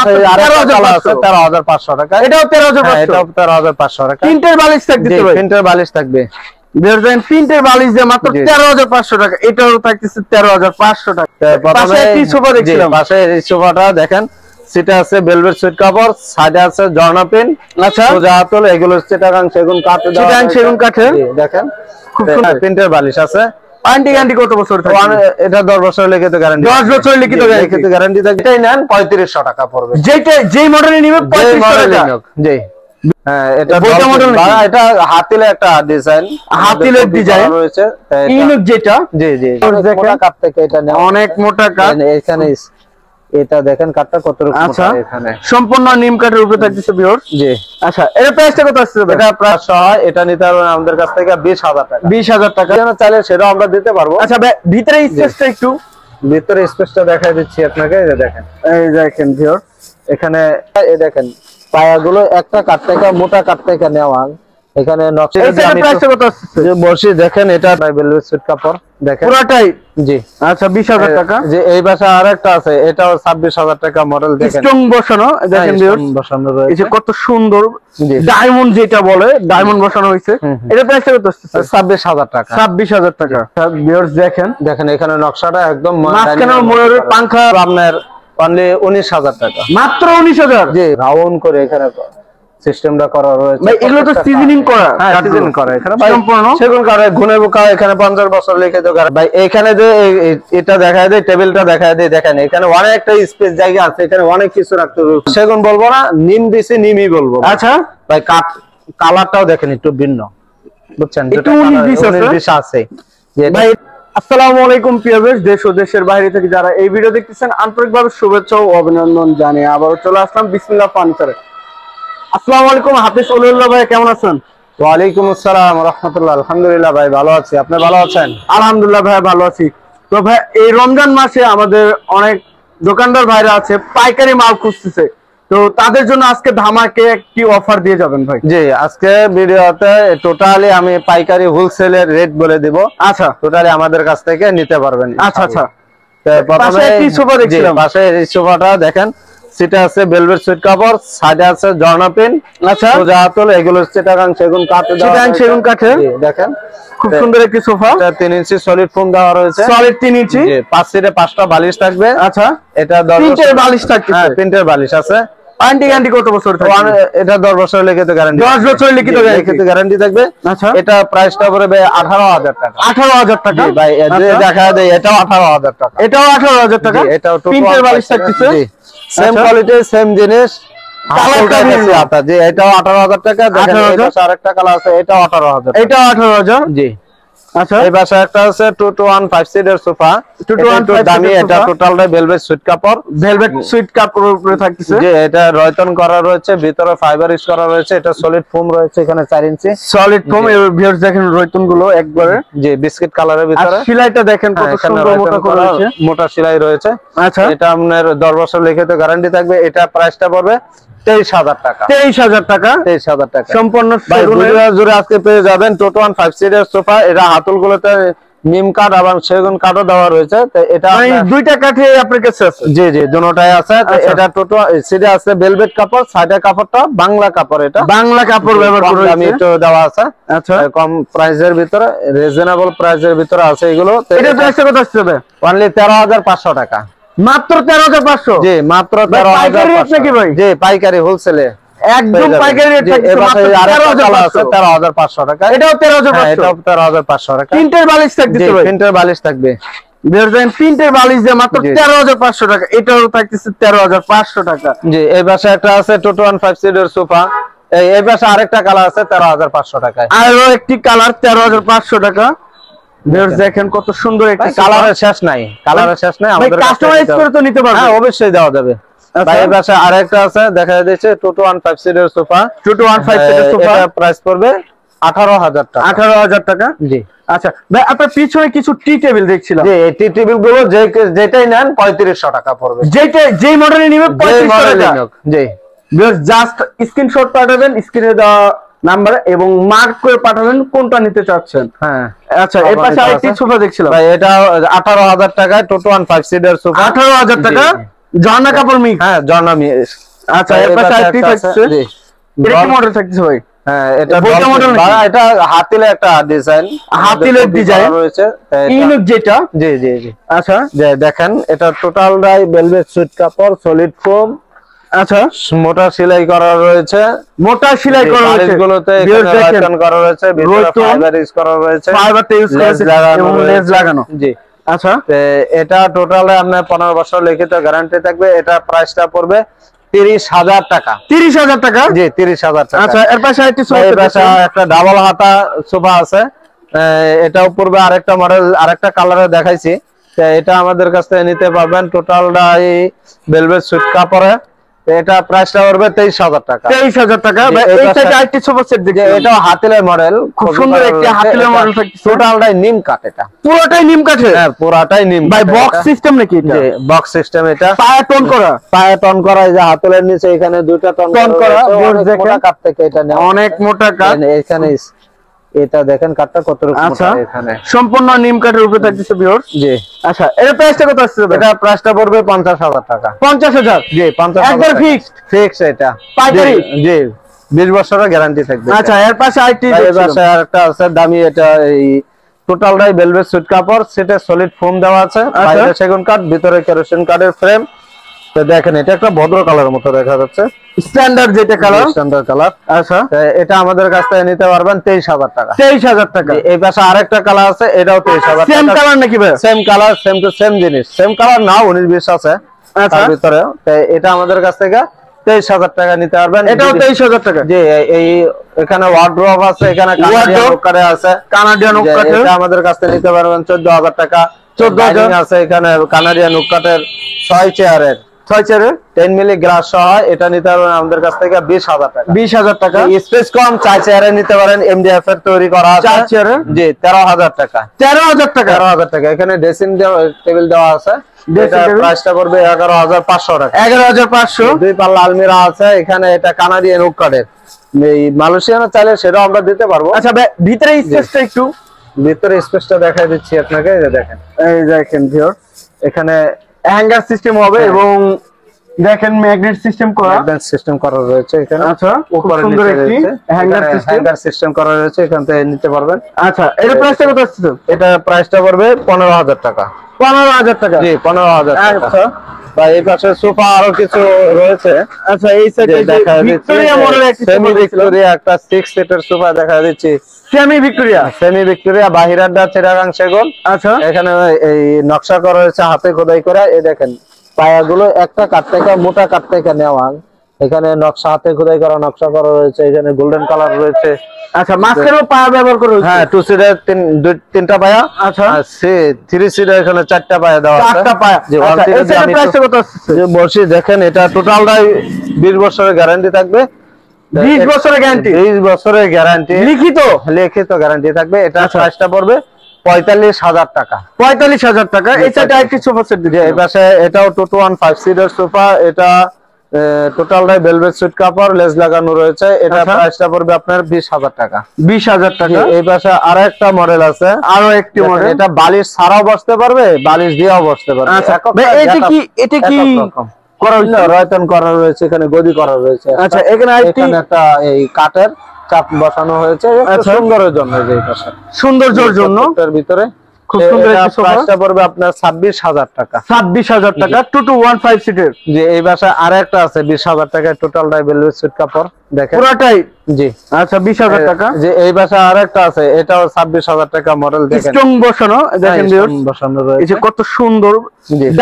13,500 টাকা। এটাও 13,500, এটাও 13,500 টাকা। প্রিন্টের বালিশ থাকবে, প্রিন্টের বালিশ থাকবে। প্রিন্টের বালিশ দিয়ে মাত্র 13,500 টাকা। এটাও থাকতেছে 13,500 টাকা। পাশে একটি সোফা দেখছিলাম, পাশে এই সোফাটা দেখেন, সেটা আছে ভেলভেট সুইট কাপড়, সাইডে আছে জর্না প্রিন্ট। আচ্ছা, সোজা হাতল, এগুলো চিটাগাং সেগুন কাঠে, চিটাগাং সেগুন কাঠের দেখেন খুব সুন্দর প্রিন্টের বালিশ আছে। ওয়ারেন্টি গ্যারান্টি কত বছর থাকবে? এটা 10 বছর লিখিত গ্যারান্টি। 10 বছর লিখিত গ্যারান্টি থাকবে। এটাই নেন 3500 টাকা পড়বে। যেই মডেলে নিবে 3500 টাকা। জি হ্যাঁ, এটা হাতিলে একটা ডিজাইন, হাতিলের ডিজাইন রয়েছে ইউনিক যেটা। জি জি, মোটা কাঠ থেকে এটা নেওয়া, অনেক মোটা কাঠ। এখানে এটা দেখেন কাঠটা কতটুকু মোটা। এখানে সম্পূর্ণ নিম কাঠের উপরে থাকতেছে ভিউয়ার। জি আচ্ছা, এর প্রাইসটা কত আসছে? এটা প্রায় এটা নিতে পারবেন আমাদের কাছ থেকে 20,000 টাকা। 20,000 টাকা চাইলে সেটাও আমরা দিতে পারবো। আচ্ছা, ভিতরে স্পেসটা একটু, ভিতরে স্পেসটা দেখাই দিচ্ছি আপনাকে। এই দেখেন, এই দেখেন ভিউয়ার, এখানে এই দেখেন পায়াগুলো একটা কাঠ থেকে, মোটা কাঠ থেকে নেওয়া। এখানে বসি দেখেন, এটা ভেলভেট সুইট কাপড় দেখেন পুরোটাই। জি আচ্ছা, 20,000 টাকা। যে এই পাশে আরেকটা আছে, এটাও 26,000 টাকা মডেল। দেখেন স্টোন বসানো, দেখেন ভিউয়ার বসানো রয়েছে। এই যে কত সুন্দর ডায়মন্ড যেটা বলে, ডায়মন্ড বসানো হয়েছে। এটা প্রাইসটা কত আসছে? 26,000 টাকা। 26,000 টাকা। ভিউয়ার্স দেখেন, দেখেন এখানে নকশাটা একদম মাঝখানে ময়ূরের পাংখা। আপনার অনলি 19,000 টাকা। মাত্র 19,000? জি, রাউন্ড করে এখানে সিস্টেমটা করা রয়েছে। ভাই এগুলো তো সিজনিং করা? হ্যাঁ, সিজনিং করা। এখানে ভাই সম্পূর্ণ সেগুন কাঠে গুনে বোকা, এখানে 50 বছর লিখিত গাড়ি। ভাই এখানে যে এটা দেখায় দেয়, টেবিলটা দেখায় দেয়, দেখেন এখানে অনেক একটা স্পেস জায়গা আছে, এখানে অনেক কিছু রাখতে হবে। সেগুন বলবো না, নিম দিছি, নিমই বলবো। আচ্ছা ভাই কাঠ কালারটাও দেখেন একটু ভিন্ন, বুঝছেন? একটু 19-20 আছে। ভাই আসসালামু আলাইকুম প্রিয় ভিউয়ার্স, দেশ ও দেশের বাইরে থেকে যারা এই ভিডিও দেখতেছেন আন্তরিকভাবে শুভেচ্ছা ও অভিনন্দন জানিয়ে আবারও চলে আসলাম বিসমিল্লাহ ফার্নিচারে। আসসালামু আলাইকুম হাফেজ ওলিউল্লাহ ভাই, কেমন আছেন? ওয়ালাইকুম আসসালাম ওয়া রাহমাতুল্লাহ। আলহামদুলিল্লাহ ভাই ভালো আছি, আপনি ভালো আছেন? আলহামদুলিল্লাহ ভাই ভালো আছি। তো ভাই এই রমজান মাসে আমাদের অনেক দোকানদার ভাইরা আছে, পাইকারি মাল খুঁজতেছে, তো তাদের জন্য আজকে ধামাকে একটি অফার দিয়ে যাবেন ভাই। জি, আজকে ভিডিওতে টোটালি আমি পাইকারি হোলসেলের রেট বলে দেব। আচ্ছা, টোটালি আমাদের কাছ থেকে নিতে পারবেন। আচ্ছা আচ্ছা, প্রথমে এই সোফা দেখছিলাম, পাশে এই সোফাটা দেখেন, সেটা আছে ভেলভেট সুইট কাপড়, সাইডে আছে জর্না প্রিন্ট। আচ্ছা, সোজা হাতল, এগুলো চিটাগাং সেগুন কাঠে, চিটাগাং সেগুন কাঠে। দেখেন খুব সুন্দর একটি সোফা, 3 ইঞ্চি সলিড ফোম দেওয়া রয়েছে। সলিড 3 ইঞ্চি। জি, 5 সিটে 5টা বালিশ থাকবে। আচ্ছা, এটা 10 প্রিন্টের বালিশ থাকবে। হ্যাঁ, প্রিন্টের বালিশ আছে। ওয়ারেন্টি গ্যারান্টি কত বছর থাকবে? এটা 10 বছর লিখিত গ্যারান্টি। 10 বছর লিখিত গ্যারান্টি থাকবে। আচ্ছা, এটা প্রাইসটা পড়বে 18,000 টাকা। 18,000 টাকা। জি ভাই, দেখা দেয় এটাও 18,000 টাকা। এটাও 18,000 টাকা। এটাও প্রিন্টের বালিশ থাকতেছে। জি, সেম কোয়ালিটি সেম জিনিস। কালারটা ভিন্ন। জি, এটাও 18,000 টাকা। দেখেন এই পাশে আরেকটা কালার আছে, এটাও 18,000 টাকা। এটাও 18,000। জি। আচ্ছা, এই পাশে একটা আছে 2-to-1 সিটের সোফা। 2-to-1 দামি, এটা টোটালটা ভেলভেট সুইট কাপড়। ভেলভেট সুইট কাপড়ের উপরে থাকতেছে। জি, এটা রয়তন করা রয়েছে, ভিতরে ফাইবার ইউজ করা রয়েছে। এটা সলিড ফোম রয়েছে, এখানে 4 ইঞ্চি সলিড ফোম। এই ভিউয়ার্স দেখেন রয়তন গুলো একবারে। জি, বিস্কিট কালারের ভিতরে। আর সেলাইটা দেখেন কত সুন্দর মোটা করা রয়েছে, মোটা সেলাই রয়েছে। আচ্ছা, এটা আপনার 10 বছর লিখিত গ্যারান্টি থাকবে। এটা প্রাইসটা পড়বে 23,000 টাকা। 23,000 টাকা। 23,000 টাকা সম্পূর্ণ জুড়ে আজকে পেয়ে যাবেন। 2-to-1 সিটের সোফা। এটা হাতলগুলোতে নিম কাঠ এবং সেগুন কাঠও দেওয়া রয়েছে। তো এটা দুইটা কাঠে আপনার কাছে আছে? জি জি, দুটোটাই আছে। এটা টোটো সিটে আছে ভেলভেট কাপড়, সাইডের কাপড়টা বাংলা কাপড়। এটা বাংলা কাপড় ব্যবহার করে আমি একটু দেওয়া আছে। আচ্ছা, কম প্রাইসের ভিতরে, রিজনেবল প্রাইসের ভিতরে আছে এগুলো। এটা প্রাইসটা কত আসছে? অনলি 13,500 টাকা। মাত্র 13,500? জি, মাত্র 13,500 ভাই। জি, পাইকারি হোলসেলে একদম পাইকারি রেট থাকছে মাত্র 13,500 টাকা। এটাও 13,500? এটাও 13,500 টাকা। প্রিন্টের বালিশ থাকবে ভাই? প্রিন্টের বালিশ থাকবে। প্রিন্টের বালিশ দিয়ে মাত্র 13,500 টাকা। এটাও থাকতেছে 13,500 টাকা। জি, এই পাশে একটা আছে 2-to-1 সিটের সোফা। এই পাশে আরেকটা কালার আছে 13,500 টাকায়। আরো একটি কালার 13,500 টাকা। দেখেন কত সুন্দর একটা কালারের শেষ নাই, কালারের শেষ নাই। আমাদের কাস্টমাইজ করে তো নিতে পারবেন? হ্যাঁ, অবশ্যই দেওয়া যাবে। ভাই এই পাশে আরেকটা আছে দেখা যাচ্ছে 2-to-1 সিটের সোফা। 2-to-1 সিটের সোফা। এটা প্রাইস পড়বে 18,000 টাকা। 18,000 টাকা। জি। আচ্ছা ভাই, আপনার পিছনে কিছু টি টেবিল দেখছিলাম। জি, এই টি টেবিল গুলো যেটাই নেন 3500 টাকা পড়বে। যেই মডেলে নিবে 3500 টাকা। জি, জাস্ট স্ক্রিনশট পাঠাবেন স্ক্রিনে দেওয়া নাম্বার এবং মার্ক করে পাঠাবেন কোনটা নিতে চাচ্ছেন। হ্যাঁ, আচ্ছা, এর পাশে আরেকটি সোফা দেখছিলাম। ভাই এটা 18,000 টাকায় 2-to-1 সিটের সোফা। 18,000 টাকা। ঝর্ণা কাপড় মিক্স। হ্যাঁ ঝর্ণা মিক্স। আচ্ছা এর পাশে আরেকটি থাকছে, এটা কি মডেল থাকছে ভাই? হ্যাঁ এটা বইটা মডেল নাকি? এটা হাতিলে একটা ডিজাইন, হাতিলের ডিজাইন রয়েছে ইউনিক যেটা। জি জি জি। আচ্ছা যে দেখেন এটা টোটালটাই ভেলভেট সুইট কাপড়, সলিড ফোম। আচ্ছা মোটা সেলাই করা রয়েছে, মোটা সেলাই করা রয়েছে, গুলোতে এখানে রাইটন করা রয়েছে, ভিতরে ফাইবার ইউজ করা রয়েছে, ফাইবার ইউজ করা রয়েছে এবং লেস লাগানো। জি আচ্ছা এটা টোটালে আপনার 15 বছর লিখিত গ্যারান্টি থাকবে। এটা প্রাইসটা পড়বে 30,000 টাকা। 30,000 টাকা? জি 30,000 টাকা। আচ্ছা এর পাশে আরেকটি একটা ডাবল হাতা সোফা আছে, এটাও পড়বে আরেকটা মডেল, আরেকটা কালারে দেখাইছি। এটা আমাদের কাছ থেকে নিতে পারবেন। টোটালটা এই ভেলভেট সুইট কাপড়ে, এটা প্রাইসটা পড়বে 23,000 টাকা। 23,000 টাকা। এই সাইডে আরেকটি সোফা সেট দেখি, এটা হাতিলের মডেল, খুব সুন্দর একটি হাতিলের মডেল থাকছে। টোটালটাই নিম কাঠ, এটা পুরোটাই নিম কাঠের? হ্যাঁ পুরোটাই নিম। ভাই বক্স সিস্টেম নাকি এটা? জি বক্স সিস্টেম। এটা পায়া টন করা, পায়া টন করা, এই যে হাতলের নিচে এখানে দুইটা টন করা। মোটা কাঠ থেকে এটা নেওয়া, অনেক মোটা কাঠ। এখানে এটা দেখেন কাঠটা কত রকম মোটা। এখানে সম্পূর্ণ নিম কাঠের উপরে থাকছে ভিউয়ার্স। জি আচ্ছা এর প্রাইসটা কত আসছে? এটা প্রাইসটা পড়বে 50,000 টাকা। 50,000? জি 50,000 একবার ফিক্সড? ফিক্স এটা পাইকারি? জি 20 বছরের গ্যারান্টি থাকবে। আচ্ছা এর পাশে আরেকটি, এর পাশে আরেকটা আছে দামি, এটা এই টোটালটাই ভেলভেট সুইট কাপড়, সেটা সলিড ফোম দেওয়া আছে, বাইরে সেগুন কাঠ, ভিতরে কেরোসিন কাঠের ফ্রেম। তো দেখেন এটা একটা ভদ্র কালারের মতো দেখা যাচ্ছে, স্ট্যান্ডার্ড যেটা কালার, স্ট্যান্ডার্ড কালার। আচ্ছা এটা আমাদের কাছ থেকে নিতে পারবেন 23,000 টাকা। 23,000 টাকা। এই পাশে আরেকটা কালার আছে, এটাও 23,000 টাকা। সেম কালার নাকি ভাই? Same colour, same to same জিনিস, সেম কালার না, 19-20 আছে তার ভিতরে। এটা আমাদের কাছ থেকে 23,000 টাকা নিতে পারবেন। এটাও 23,000 টাকা? জি এই এখানে ওয়ার্ড্রপ আছে, এখানে কানাডিয়ান হুকারে আছে, কানাডিয়ান হুকারে এটা আমাদের কাছ থেকে নিতে পারবেন 14,000 টাকা। 14,000 আছে এখানে কানাডিয়ান হুকারের 6 চেয়ারের 10 মিলি গ্লাস সহ, এটা নিতে পারবেন আমাদের কাছ থেকে 20,000 টাকা। 20,000 টাকা। স্পেস কম 4 চেয়ারে নিতে পারেন, এমডিএফ এর তৈরি করা আছে 4 চেয়ারে? জি 13,000 টাকা। 13,000 টাকা? 13,000 টাকা। এখানে ড্রেসিং টেবিল দেওয়া আছে, এটা প্রাইসটা পড়বে 11,500 টাকা। 11,500? 2 পাল্লা আলমিরা আছে এখানে, এটা কানাডিয়ান হুক কাঠের। এই মালয়েশিয়ান চাইলে সেটাও আমরা দিতে পারবো। আচ্ছা ভিতরে স্পেসটা একটু, ভিতরে স্পেসটা দেখাই দিচ্ছি আপনাকে। এই যে দেখেন, এই দেখেন ভিউয়ার, এখানে হ্যাঙ্গার সিস্টেম হবে এবং দেখেন ম্যাগনেট সিস্টেম করা, ম্যাগনেট সিস্টেম করা রয়েছে এখানে। আচ্ছা উপরে সুন্দর একটি হ্যাঙ্গার সিস্টেম করা রয়েছে, এখান থেকে নিতে পারবেন। আচ্ছা এর প্রাইসটা কত আসছে? এটা প্রাইসটা পড়বে 15,000 টাকা। 15,000 টাকা? জি 15,000 টাকা। আচ্ছা ভাই এই পাশে সোফা আরো কিছু রয়েছে। আচ্ছা এই সাইডে দেখা দিচ্ছি ভিক্টোরিয়া মডেল একটি সেমি ভিক্টোরিয়া একটা 6 সিটার সোফা দেখা দিচ্ছি। সেমি ভিক্টোরিয়া বাহিরাটা চিটাগাং সেগুন। আচ্ছা এখানে এই নকশা করা হয়েছে হাতে খোদাই করা। এই দেখেন পায়াগুলো একটা কাঠ থেকে, মোটা কাঠ থেকে নেওয়া, এখানে নকশা হাতে খোদাই করা নকশা করা রয়েছে, এখানে গোল্ডেন কালার রয়েছে। আচ্ছা মাঝখানেও পায়া ব্যবহার করা হয়েছে? হ্যাঁ 2 সিটার 3টা পায়া। আচ্ছা আর 3 সিটার এখানে 4টা পায়া দেওয়া আছে। 4টা পায়া। জি আচ্ছা এই সাইডে প্রাইসটা কত আসছে? যে বলছি দেখেন এটা টোটালটাই 20 বছরের গ্যারান্টি থাকবে। 20 বছরের গ্যারান্টি? 20 বছরের গ্যারান্টি, লিখিত গ্যারান্টি থাকবে। এটা প্রাইসটা পড়বে 45,000 টাকা। 45,000 টাকা। এই সাইডে আরেকটি সোফা সেট দিচ্ছে, এই পাশে এটাও 215 সিটার সোফা। এটা টোটালটাই ভেলভেট সুইট কাপড়, লেস লাগানো রয়েছে। এটা প্রাইসটা পড়বে আপনার 20,000 টাকা। 20,000 টাকা। এই পাশে আরেকটা মডেল আছে, আরো একটি মডেল। এটা বালিশ ছাড়াও বসতে পারবে, বালিশ দিয়েও বসতে পারবে। আচ্ছা এটা কি করা হয়েছে? রয়তন করা রয়েছে, এখানে গদি করা রয়েছে। আচ্ছা এখানে একটা এই কাঠের চাপ বসানো হয়েছে সুন্দরের জন্য, যে পাশে সৌন্দর্যের জন্য এর ভিতরে খুব সুন্দর একটা সোফা। প্রাইসটা পড়বে আপনার 26,000 টাকা। 26,000 টাকা 2215 সিটের। যে এই বাসায় আরেকটা আছে 20,000 টাকা, টোটালটাই ভেলভেট সুইট কাপড় দেখেন পুরোটাই। জি আচ্ছা 20,000 টাকা। যে এই বাসায় আরেকটা আছে, এটাও 26,000 টাকা মডেল দেখেন, স্টোন বসানো। দেখেন ভিউয়ার্স বসানো রয়েছে, এই যে কত সুন্দর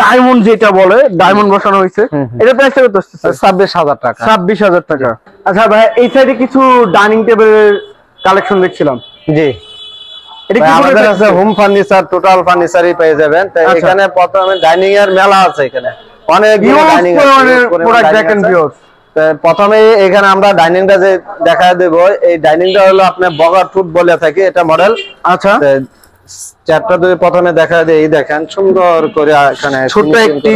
ডায়মন্ড যেটা বলে, ডায়মন্ড বসানো হয়েছে। এটা প্রাইসটা কত আসছে? 26,000 টাকা। 26,000 টাকা। আচ্ছা ভাই এই সাইডে কিছু ডাইনিং টেবিলের কালেকশন দেখছিলাম। জি আমাদের কাছে হোম ফার্নিচার, টোটাল ফার্নিচারই পেয়ে যাবেন। তো এখানে প্রথমে ডাইনিং এর মেলা আছে, এখানে অনেক ডাইনিং প্রোডাক্ট দেখেন ভিউয়ার্স। প্রথমে এখানে আমরা ডাইনিংটা যে দেখা দেব, এই ডাইনিংটা হলো আপনার বগার ফুট বলে থাকি, এটা মডেল। আচ্ছা চারটা দুই প্রথমে দেখা দেয়, এই দেখেন সুন্দর করে এখানে ছোট একটি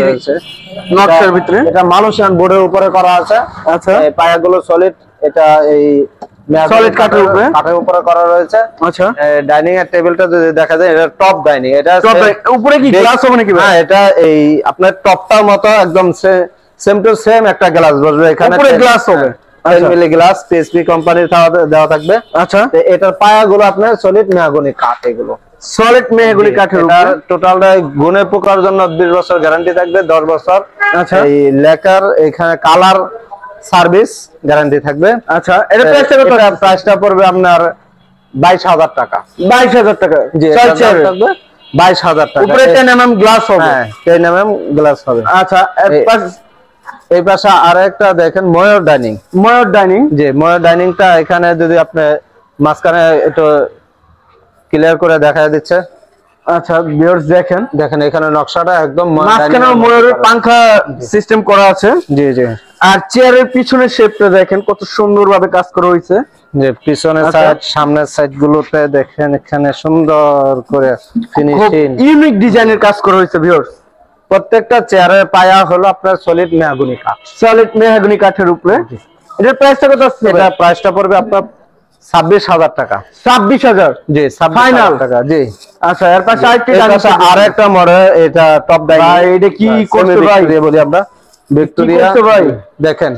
নকশার ভিতরে, এটা মালয়েশিয়ান বোর্ডের উপরে করা আছে। আচ্ছা এই পায়াগুলো সলিড, এটা এই সলিড কাঠের উপরে করা রয়েছে। আচ্ছা, ডাইনিং এর টেবিলটা যদি দেখা যায় এটা টপ ডাইনিং, এটা উপরে কি গ্লাস হবে নাকি? হ্যাঁ, এটা এই আপনার টপটার মতো একদম সেম টু সেম একটা গ্লাস বসবে এখানে, উপরে গ্লাস হবে 10 মিলি গ্লাস পিএসপি কোম্পানির দেওয়া থাকবে। আচ্ছা, এটার পায়াগুলো আপনার সলিড মেহগনি কাঠ, এগুলো সলিড মেহগনি কাঠের উপরে। টোটালটা গুণে পোকার জন্য 20 বছর গ্যারান্টি থাকবে, 10 বছর। আচ্ছা, এই লেকার এখানে কালার সার্ভিস গ্যারান্টি থাকবে। আচ্ছা, এটা প্রাইসটা পড়বে আপনার 22,000 টাকা। 22,000 টাকা। জি, থাকবে 22,000 টাকা। উপরে 10 mm গ্লাস হবে। হ্যাঁ, 10 mm গ্লাস হবে। আচ্ছা, এই পাশে আরেকটা দেখেন ময়ূর ডাইনিং। ময়ূর ডাইনিং, জি, ময়ূর ডাইনিংটা এখানে যদি আপনি মাঝখানে একটু ক্লিয়ার করে দেখা দিচ্ছে। আচ্ছা ভিউয়ার্স দেখেন এখানে নকশাটা একদম মাঝখানে ময়ূরের পাংখা সিস্টেম করা আছে। জি জি। আর চেয়ারের পিছনের শেপটা দেখেন কত সুন্দরভাবে কাজ করা হয়েছে। যে পিছনের সাইড সামনের সাইড গুলোতে দেখেন এখানে সুন্দর করে ফিনিশিং, ইউনিক ডিজাইনের কাজ করা হয়েছে ভিউয়ার্স। প্রত্যেকটা চেয়ারের পায়া হলো আপনার সলিড মেহগনি কাঠ, সলিড মেহগনি কাঠের উপরে। এটার প্রাইসটা কত আছে? এটা প্রাইসটা পড়বে আপনার 26,000 টাকা। 26,000? জি, 26,000 টাকা। জি। আচ্ছা, এর পাশে আরেকটা মডেল, এটা টপ ডাইনিং। ভাই এটা কি করতে ভাই বলি আমরা ভিক্টোরিয়া। ভাই দেখেন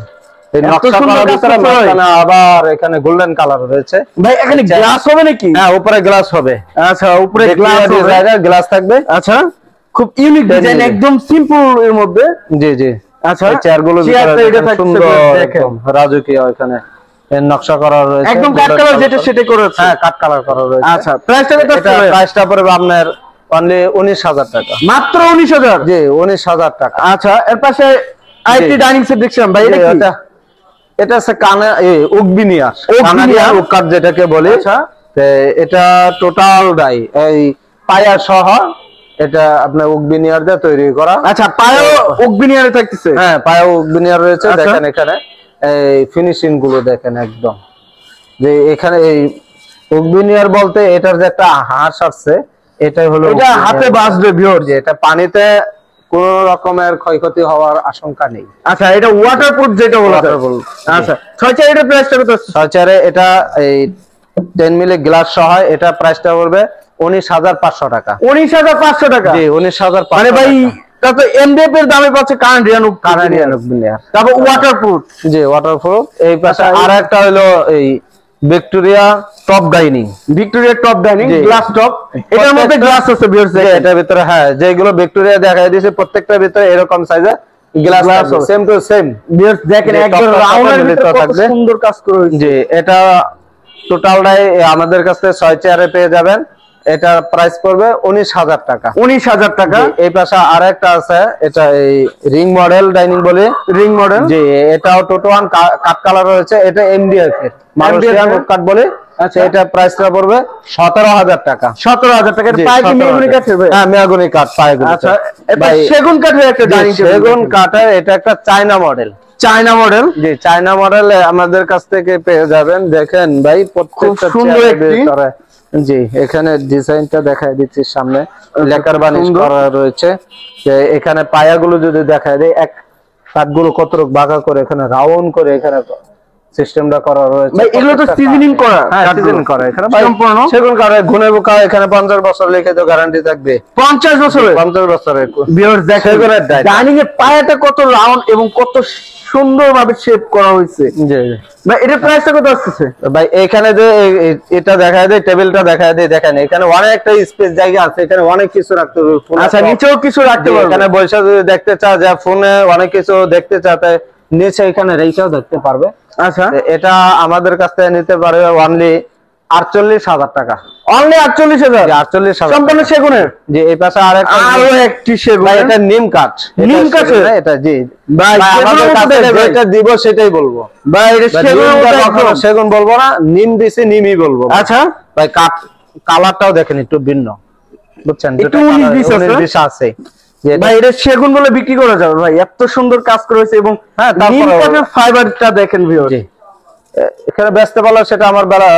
এই নকশা করা ভিতরে মাঝখানে আবার এখানে গোল্ডেন কালার রয়েছে। ভাই এখানে গ্লাস হবে নাকি? হ্যাঁ, উপরে গ্লাস হবে। আচ্ছা, উপরে গ্লাস থাকবে। আচ্ছা, খুব ইউনিক ডিজাইন, একদম সিম্পল এর মধ্যে। জি জি। আচ্ছা, চেয়ারগুলো সুন্দর একদম রাজকীয়, এখানে নকশা করা রয়েছে একদম কাট কালার যেটা সেটা করেছে। হ্যাঁ, কাট কালার করা রয়েছে। আচ্ছা, প্রাইসটা কত? এটা প্রাইসটা পড়বে আপনার অনলি 19,000 টাকা। মাত্র 19,000? জি, 19,000 টাকা। আচ্ছা, এর পাশে আইটি ডাইনিং সেট দেখছিলাম ভাই, এটা কি? এটা হচ্ছে উকবিনিয়ার উকার যেটাকে বলি। আচ্ছা, এটা টোটাল ডাই এই পায়া সহ, এটা আপনার উকবিনিয়ার দিয়ে তৈরি করা। আচ্ছা, পায়াও উকবিনিয়ারে থাকতেছে? হ্যাঁ, পায়া উকবিনিয়ার রয়েছে। দেখেন এখানে এই ফিনিশিং গুলো দেখেন একদম, যে এখানে এই উকবিনিয়ার বলতে এটার যে একটা হাড় আসছে, এটাই হলো এটা হাতে বাজবে ভিউয়ার্স, যে এটা পানিতে কোন রকমের ক্ষয়ক্ষতি হওয়ার আশঙ্কা নেই। আচ্ছা, এটা ওয়াটারপ্রুফ যেটা বলা যায়। আচ্ছা, 6 চেয়ারের এটা প্রাইসটা কত? 6 চেয়ারে এটা এই 10 মিলি গ্লাস সহ, এটা প্রাইসটা পড়বে 19,500 টাকা। 19,500 টাকা? জি, 19,500। মানে ভাই তাতো এমডিএফ এর দামে পাচ্ছে কানাডিয়ান উকবিনিয়ার। তারপর ওয়াটারপ্রুফ। জি, ওয়াটারপ্রুফ। এই পাশে আরেকটা হলো এই Victoria top dining. Victoria top dining glass top, এটার মধ্যে গ্লাস আছে ভিউয়ার্স দেখেন। এটার ভিতরে হ্যাঁ, যেগুলো ভিক্টোরিয়া দেখাই দিয়েছে প্রত্যেকটার ভিতরে এরকম সাইজের গ্লাস আছে, সেম টু সেম। ভিউয়ার্স দেখেন একদম রাউন্ডের ভিতরে কত সুন্দর কাজ করা হয়েছে। জি, এটা টোটালটাই আমাদের কাছে 6 চেয়ারে পেয়ে যাবেন। এটা প্রাইস পড়বে 19,000 টাকা। 19,000 টাকা। এই পাশে আরেকটা আছে, এটা এই রিং মডেল ডাইনিং বলে। রিং মডেল, জি, এটাও টোটাল কাট কালার রয়েছে। এটা এমডিএফ এর মালয়েশিয়ান কাট বলে। আচ্ছা, এটা প্রাইসটা পড়বে 17,000 টাকা। 17,000 টাকা। পায়ে কি মেহগনি কাঠ হবে? হ্যাঁ, মেহগনি কাঠ পায়গুলো। আচ্ছা, এটা সেগুন কাঠের একটা ডাইনিং টেবিল। সেগুন কাঠের, এটা একটা চায়না মডেল। China model? জি, চায়না মডেল আমাদের কাছ থেকে পেয়ে যাবেন। দেখেন ভাই, প্রত্যেকটা সুন্দর একটি। জি, এখানে ডিজাইনটা দেখায় দিচ্ছি, সামনে লেকার বানিশ করা রয়েছে। যে এখানে পায়াগুলো যদি দেখায় দেয়, এক কাঠগুলো কত বাঁকা করে এখানে রাউন্ড করে এখানে সিস্টেমটা করা রয়েছে। ভাই এগুলো তো সিজনিং করা? হ্যাঁ, সিজনিং করা। এখানে ভাই সম্পূর্ণ সেগুন কাঠের গুণে পোকা, এখানে 50 বছর লিখিত গ্যারান্টি থাকবে। 50 বছরের? 50 বছরের। ভিউয়ার্স দেখেন ডাইনিং এর পায়াটা কত রাউন্ড এবং কত সুন্দরভাবে শেপ করা হয়েছে। জি ভাই এটার প্রাইসটা কত আসছে? ভাই এখানে যে এটা দেখায় দেয়, টেবিলটা দেখায় দেয়, দেখেন এখানে অনেকটা স্পেস জায়গা আছে, এখানে অনেক কিছু রাখতে হবে। আচ্ছা, নিচেও কিছু রাখতে পারবে? এখানে বসে যদি দেখতে চাও, যে ফোনে অনেক কিছু দেখতে চাতে নিচে এখানে রেখেও দেখতে পারবে। আচ্ছা, এটা আমাদের কাছ থেকে নিতে পারবে অনলি 48,000 টাকা। অনলি 48,000? 48,000 সম্পূর্ণ সেগুনের? জি, এই পাশে আরো একটি সেগুন। এটা নিম কাঠ। নিম কাঠের? এটা জি ভাই আমাদের কাছে যেটা দিব সেটাই বলবো ভাই। এটা সেগুন বলবো না, নিম দিছি নিমই বলবো। আচ্ছা ভাই, কাঠ কালারটাও দেখেন একটু ভিন্ন, বুঝছেন? একটু 19-20 আছে। ভাই এটা সেগুন বলে বিক্রি করা যাবে ভাই, এত সুন্দর কাজ করেছে। এবং হ্যাঁ, নিম কাঠের ফাইবারটা দেখেন ভিউয়ার্স। এখানে বেচতে পারলে সেটা আমার বেলা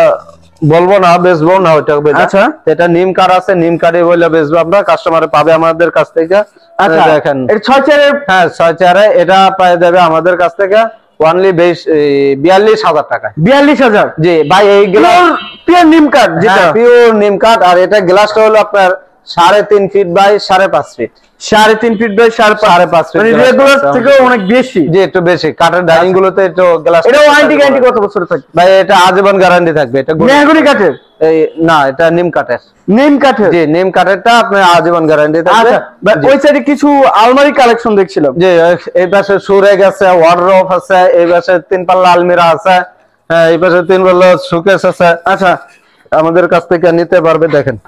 বলবো না, বেচবো না ওইটা। আচ্ছা, এটা নিম কাঠ আছে, নিম কাঠে বলে বেচবো, আমরা কাস্টমারে পাবে আমাদের কাছ থেকে। আচ্ছা, দেখেন এর 6 চেয়ারের? হ্যাঁ, 6 চেয়ারে এটা পাওয়া যাবে আমাদের কাছ থেকে অনলি 42,000 টাকা। 42,000? জি ভাই, এই গ্লাস পিওর নিম কাঠ, যেটা পিওর নিম কাঠ। আর এটা গ্লাসটা হলো আপনার 3.5 feet by 5.5 feet. 3.5 feet by 5.5 feet, মানে রেগুলার থেকে অনেক বেশি। জি, একটু বেশি। কাঠের ডাইনিং গুলোতে একটু গ্লাস। এটা ওয়ারেন্টি গ্যারান্টি কত বছর থাকবে ভাই? এটা আজীবন গ্যারান্টি থাকবে। এটা মেহগনি কাঠের? এই না, এটা নিম কাঠের। নিম কাঠের? জি, নিম কাঠেরটা আপনার আজীবন গ্যারান্টি থাকবে। আচ্ছা, ওই সাইডে কিছু আলমারি কালেকশন দেখছিলাম। জি, এই পাশে সুরেগ আছে, ওয়ার্ডরোব আছে, এই পাশে 3 পাল্লা আলমিরা আছে, হ্যাঁ এই পাশে 3 পাল্লা শোকেস আছে। আচ্ছা, আমাদের কাছ থেকে নিতে পারবে। দেখেন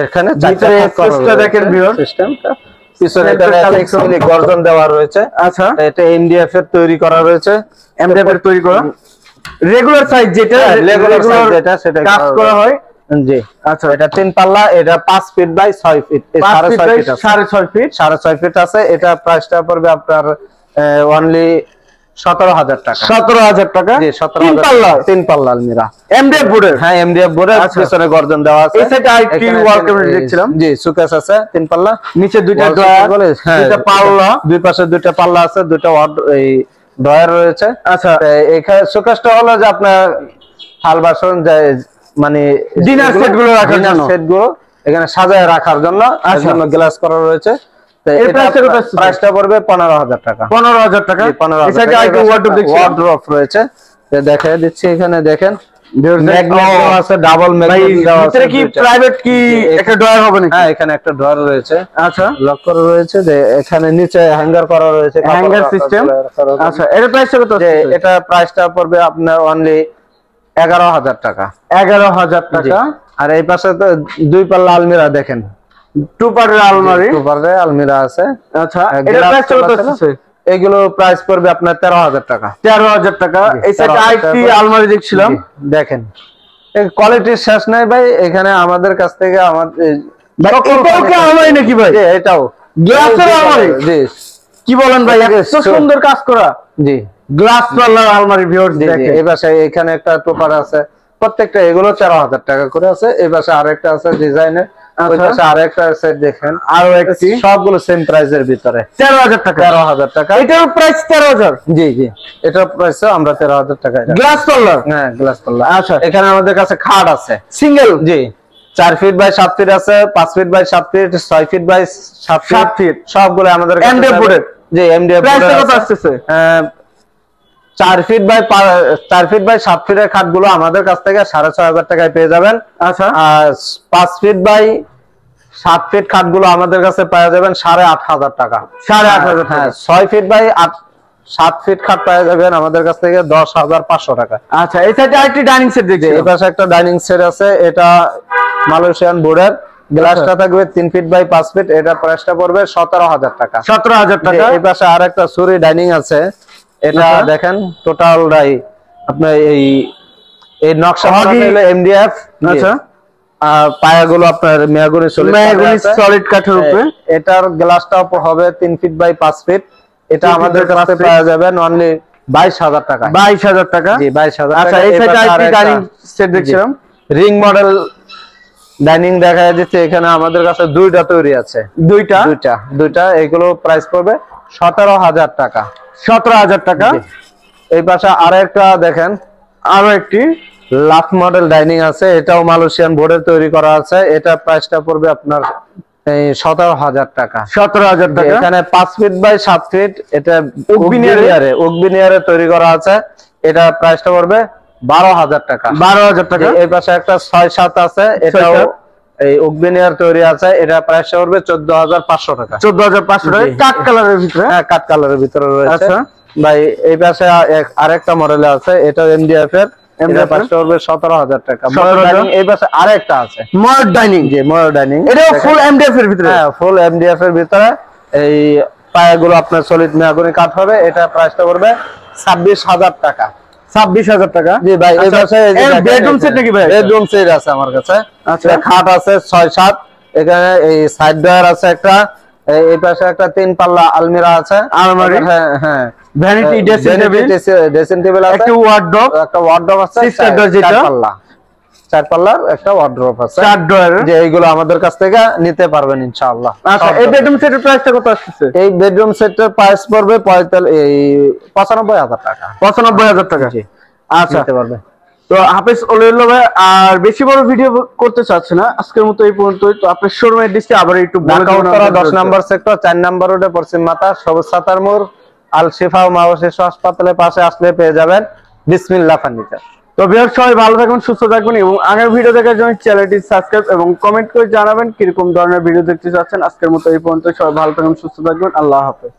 এখানে দেখেন সিস্টেমটা, পিছনে এখানে গর্জন দেওয়া রয়েছে। আচ্ছা, এটা এমডিএফ এর তৈরি করা রয়েছে। এমডিএফ এর তৈরি করা রেগুলার সাইজ, যেটা রেগুলার সাইজ যেটা, সেটা কাজ করা হয়। জি, আচ্ছা, এটা 3 পাল্লা, এটা 5 feet by 6 feet, 6.5 feet, 6.5 feet আছে। এটা প্রাইসটা পড়বে আপনার অনলি 17,000 টাকা। 17,000 টাকা? জি, 17,000। 3 পাল্লা আলমিরা এমডিএফ বোর্ডের? হ্যাঁ, এমডিএফ বোর্ডের। পিছনে গর্জন দেওয়া আছে। এই সাইডে আইটি ওয়াল ক্যাবিনেট দেখছিলাম। জি, সুকেস আছে 3 পাল্লা, নিচে দুইটা ড্রয়ার, দুইটা পাল্লা, দুই পাশে দুইটা পাল্লা আছে, দুইটা এই ড্রয়ার রয়েছে। আচ্ছা, এখানে সুকেসটা হলো যে আপনার থাল বাসন, মানে ডিনার সেট গুলো রাখার জন্য, সেট গুলো এখানে সাজায় রাখার জন্য গ্লাস করা রয়েছে। প্রাইসটা পড়বে 15,000 টাকা। 15,000 টাকা। এই সাইডে আইটি ওয়ার্ডরোব রয়েছে, দেখাই দিচ্ছি। এখানে দেখেন ম্যাগনেট আছে, ডাবল ম্যাগনেট দেওয়া আছে। ভিতরে কি প্রাইভেট কি একটা ড্রয়ার হবে নাকি? হ্যাঁ, এখানে একটা ড্রয়ার রয়েছে। আচ্ছা, লক করা রয়েছে। যে এখানে নিচে হ্যাঙ্গার করা রয়েছে, হ্যাঙ্গার সিস্টেম। আচ্ছা, এর প্রাইসটা কত? এটা প্রাইসটা পড়বে আপনার অনলি 11,000 টাকা। 11,000 টাকা। আর এই পাশে তো 2 পাল্লা আলমিরা দেখেন, 2 পারের আলমারি, 2 পারের আলমিরা আছে। আচ্ছা, এর প্রাইসটা কত আছে? এগুলো প্রাইস পড়বে আপনার 13,000 টাকা। 13,000 টাকা। এই সাইডে আইটি আলমারি দেখছিলাম। দেখেন কোয়ালিটির শেষ নাই ভাই। এখানে আমাদের কাছ থেকে এটাও কি আলমারি নাকি ভাই? এটাও গ্লাসের আলমারি? জি। কি বলেন ভাই, এত সুন্দর কাজ করা। জি, গ্লাস পাল্লার আলমারি। ভিউয়ার্স দেখেন, এই পাশে এখানে একটা টোপার আছে। প্রত্যেকটা এগুলো 13,000 টাকা করে আছে। এই পাশে আরেকটা আছে ডিজাইনের, ওই পাশে আরেকটা আছে। দেখেন আরো একটি, সবগুলো সেম প্রাইসের ভিতরে। 13,000 টাকা। 13,000 টাকা। এটার প্রাইস 13,000? জি জি, এটার প্রাইস আমরা 13,000 টাকা। গ্লাস পাল্লা? হ্যাঁ, গ্লাস পাল্লা। আচ্ছা, এখানে আমাদের কাছে খাট আছে সিঙ্গেল। জি, 4 ফিট বাই 7 ফিট আছে, 5 feet by 7 feet, 6 feet by 7 feet, সবগুলো আমাদের কাছে। এমডিএফ বোর্ডের? জি, এমডিএফ বোর্ডের। কত আসছে? 4 ফিট বাই 7 ফিটের খাটগুলো আমাদের কাছ থেকে 6,500 টাকায় পেয়ে যাবেন। আচ্ছা, আর 5 ফিট বাই 7 ফিট খাটগুলো আমাদের কাছে পেয়ে যাবেন 8,500 টাকা। 8,500? হ্যাঁ, 6 ফিট বাই 7 ফিট খাট পেয়ে যাবেন আমাদের কাছ থেকে 10,500 টাকা। আচ্ছা, এই সাইডে আরেকটি ডাইনিং সেট দেখছি। এই পাশে একটা ডাইনিং সেট আছে, এটা মালয়েশিয়ান বোর্ডের। গ্লাসটা থাকবে 3 ফিট বাই 5 ফিট। এটা প্রাইসটা পড়বে 17,000 টাকা। 17,000 টাকা। এই পাশে আরেকটা সুরি ডাইনিং আছে। এটা দেখেন টোটালটাই আপনার এই নকশা হলো এমডিএফ। আচ্ছা, আর পায়াগুলো আপনার মেহগনি সলিড কাঠের উপরে। এটার গ্লাসটা হবে 3 ফিট বাই 5 ফিট। এটা আমাদের কাছে পাওয়া যাবে অনলি 22,000 টাকা। 22,000 টাকা? জি, 22,000 টাকা। আচ্ছা, এই সাইডে আরেকটি ডাইনিং সেট দেখছিলাম, রিং মডেল ডাইনিং দেখা যাচ্ছে। এখানে আমাদের কাছে দুইটা তৈরি আছে। দুইটা এগুলো প্রাইস পড়বে 17,000 টাকা। 17,000 টাকা। এই পাশে আরেকটা দেখেন, আরো একটি লাফ মডেল ডাইনিং আছে। এটাও মালয়েশিয়ান বোর্ডের তৈরি করা আছে। এটা প্রাইসটা পড়বে আপনার 17,000 টাকা। 17,000 টাকা। এখানে 5 ফিট বাই 7 ফিট, এটা উকবিনিয়ারে তৈরি করা আছে। এটা প্রাইসটা পড়বে 12,000 টাকা। 12,000 টাকা। এই পাশে একটা 6-7 আছে, এটাও এই উকবিনিয়ার তৈরি আছে। এটা প্রাইসটা পড়বে 14,500 টাকা। 14,500 টাকা। কাট কালারের ভিতরে? হ্যাঁ, কাট কালারের ভিতরে রয়েছে। আচ্ছা ভাই, এই পাশে আরেকটা মডেল আছে, এটা এমডিএফ এর। এটা প্রাইসটা পড়বে 17,000 টাকা। এই পাশে আরেকটা আছে ময়ূর ডাইনিং। জি, ময়ূর ডাইনিং। এটাও ফুল এমডিএফ এর ভিতরে? হ্যাঁ, ফুল এমডিএফ এর ভিতরে। এই পায়াগুলো আপনার সলিড মেহগনি কাঠ হবে। এটা প্রাইসটা পড়বে 26,000 টাকা। 26,000 টাকা। জি ভাই, এই পাশে বেডরুম সেট নাকি ভাই? বেডরুম সেট আছে আমার কাছে। আচ্ছা, খাট আছে 6-7। এখানে এই সাইড ড্রয়ার আছে একটা। এই পাশে একটা 3 পাল্লা আলমিরা আছে। আলমারি? হ্যাঁ হ্যাঁ। ভ্যানিটি ড্রেসিং টেবিল আছে, একটা ওয়ার্ডরোব আছে, 4 পাল্লা। 4 পাল্লার একটা ওয়ার্ড্রপ আছে, 4 ড্রয়ারের, যে এইগুলো আমাদের কাছ থেকে নিতে পারবেন ইনশাআল্লাহ। আচ্ছা, এই বেডরুম সেটের প্রাইসটা কত আসছে? এই বেডরুম সেটের প্রাইস পড়বে 95,000 টাকা। 95,000 টাকা। জি, আচ্ছা, নিতে পারবে। তো হাফেজ ওলিউল্লাহ ভাই আর বেশি বড় ভিডিও করতে চাচ্ছে না, আজকের মতো এই পর্যন্তই। তো আপনার শোরুম অ্যাড্রেসটি আবার একটু বলে ঢাকা দিন। উত্তরা 10 নম্বর সেক্টর 4 নম্বর রোডে পশ্চিম মাথা সবুজ সাতার মোড় আল শিফা ও মাওয়া শিশু হাসপাতালের পাশে আসলে পেয়ে যাবেন বিসমিল্লাহ ফার্নিচার। তো ভিউয়ার্স, সবাই ভালো থাকুন, সুস্থ থাকবেন এবং আগের ভিডিও দেখার জন্য চ্যানেলটি সাবস্ক্রাইব এবং কমেন্ট করে জানাবেন কিরকম ধরনের ভিডিও দেখতে চাচ্ছেন। আজকের মতো এই পর্যন্ত, সবাই ভালো থাকুন, সুস্থ থাকবেন, আল্লাহ হাফেজ।